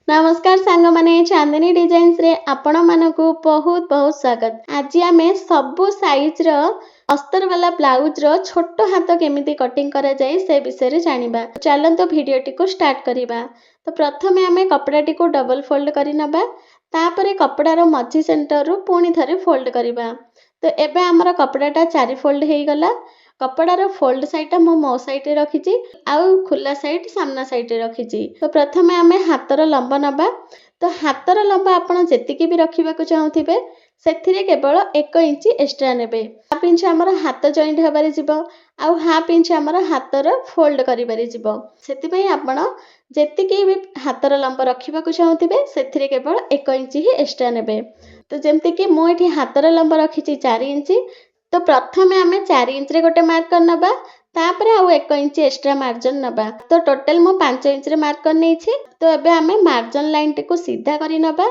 नमस्कार सांग माने चांदनी डिजाइन्स रे आपण मानकु बहुत बहुत स्वागत। आज आम सबु साइज रो अस्तर वाला ब्लाउज रो छोट हाथ केमिति कटिंग करा जाए से विषय जानिबा। चलंतो भिडियोटी को स्टार्ट करिबा। तो प्रथमे आमे कपड़ाटी को डबल फोल्ड करि नबा, तापरे कपड़ार मझी सेंटर रु पुणी थरे फोल्ड करिबा। तो एबे हमर कपड़ाटा 4 फोल्ड हेई गला। कपड़ार फोल्ड साइडटा मो साइड रे रखिछि आउ खुला साइड सामना साइड रे रखिछि। तो प्रथमे आमे हातर लंब नबा। तो हातर लंब आपण जेतिकी भी रखिबाकू चाहुथिबे सेथिरे केवल 1 इंच एक्स्ट्रा नेबे। हाफ इंच हमर हाथ जॉइंट हेबारे जिवो आउ हाफ इंच हमर हातर फोल्ड करिबारे जिवो। सेति पई आपण जेतिकी भी हातर लंब रखिबाकू चाहुथिबे सेथिरे केवल 1 इंच ही एक्स्ट्रा नेबे। तो जेमति कि मो एठी हातर लंब रखिछि 4 इंच। तो प्रथमे आमे 4 इंच रे गोटे मार्कर नबा, तापरे आउ 1 इंच एक्स्ट्रा मार्जिन नबा। तो टोटल मो 5 इंच रे मार्कर नेछि। तो एबे आमे मार्जिन लाइन टिको सीधा करि नबा,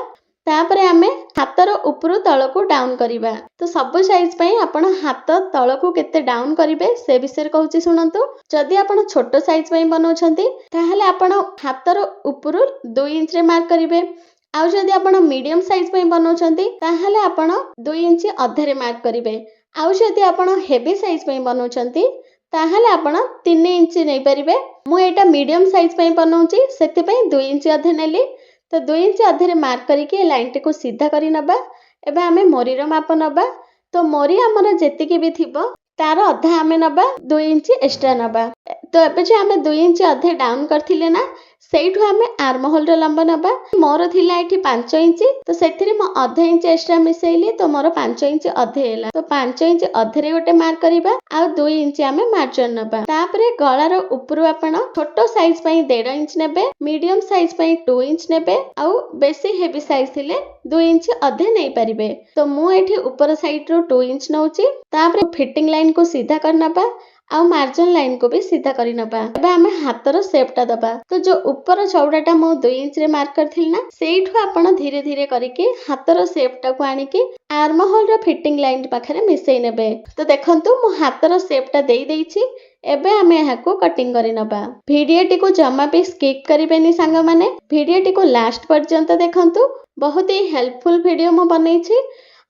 तापरे आमे हातर उपरु तळकु डाउन करिबा। तो सब साइज पई आपण हाथ तळकु केते डाउन करिवे से विषय कहूची सुनंतु। जदि आपण छोटो साइज पई बनौछंती ताहाले आपण हातर उपरु 2 इंच रे मार्क करिवे। आउ जदि आपण मीडियम साइज पई बनौछंती ताहाले आपण 2 इंच अधे रे मार्क करिवे। आउ जदि आपण हेवी साइज पई बनौछंती ताहाले आपण 3 इंच नै परिबे। मु एटा मीडियम साइज पई बनौची सेति पई 2 इंच अधे नेली। तो 2 इंच अधे रे मार्क करिके लाइन टिको सीधा करि नबा। एबे आमे मोरी रो माप नबा। तो मोरी हमर जेतिकी भी थिबो तार अधा आमे नबा, 2 इंच एक्स्ट्रा नबा। तो एबे जे आमे 2 इंच अधे डाउन करथिले ना, सेइठु आमे आर्म होल रो लंब नबा। मोर थिला एठी 5 इंच। तो सेथिरे म अधे इंच एक्स्ट्रा मिसेइली, तो मोर 5 इंच अधे हेला। तो 5 इंच अधे रे गोटे मार्क करिबा आउ 2 इंच आमे मार्जिन नबा। तापरे गळार उपरु आपण छोटो साइज पई 1.5 इंच नेबे, मीडियम साइज पई 2 इंच नेबे आउ बेसी हेवी साइज थिले 2 इंच अधे नै परिबे। तो मु एठी ऊपर साइड रो 2 इंच नौची। तापरे फिटिंग लाइन को सीधा कर नबा आउ मार्जिन लाइन को भी सीधा करि नबा। एबे आमे हातर शेपटा दबा। तो जो ऊपर चौड़ाटा मो 2 इंच रे मार्क करथिल ना, सेइठु आपण धीरे धीरे करिके हातर शेपटा को आनिके आर्म होल रो फिटिंग लाइन पाखरे मिसेई नेबे। तो देखंतु मो हातर शेपटा देई देइछि। एबे आमे एहाको कटिंग करि नबा। भिडियोटी को जमा भी स्किप करिबेनी सांग माने, भिडियोटी को लास्ट पर्यंत देखंतु। बहुत ही हेल्पफुल वीडियो मो बनैछि।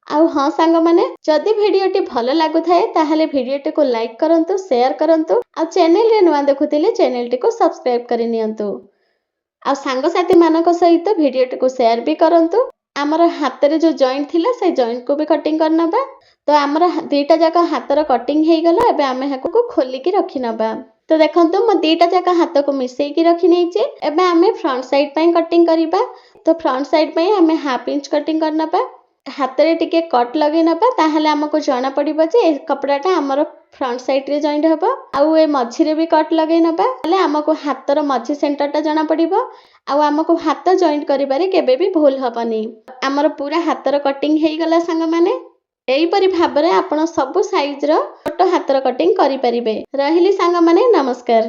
आउ हाँ सांग माने, जदि भिडियोटी भल लागु थाए ताहाले भिडियोटी को लाइक करंतु, शेयर करंतु आ चैनल रे नुआ देखुथिले चैनलटी को सब्सक्राइब करि नियंतु। आ सांग साथी मानक सहित भिडियोटी को शेयर भी करंतु। आमर हातरे जो जॉइंट थिला से जॉइंट को भी कटिंग कर नबा। तो आमर दुईटा जाका हातर कटिंग हेई गला। एबे आमे हाको खोली की रखि नबा। तो देखंतु मो दुईटा जाका हाथ को मिसेई की रखि नेछि। एबे आमे फ्रंट साइड पई कटिंग करिबा। तो फ्रंट साइड पई आमे हाफ इंच कटिंग कर नबा। हातरे टिके कट लगे नबा, ताहाले हमको जाना पड़िबो जे ए कपड़ाटा हमर फ्रंट साइड रे जॉइंट हबो। आउ ए मझी रे भी कट लगे नबा, ताले हमको हातर मझी सेंटरटा जाना पड़िबो। आउ हमको हाथ जॉइंट करिबारे केबे भी भूल हबनी। हमर पूरा हातर कटिंग हेई गला सांग माने। एई परि भाबरे आपण सब साइज रो छोटो हातर कटिंग करि परिबे। रहिली सांग माने, नमस्कार।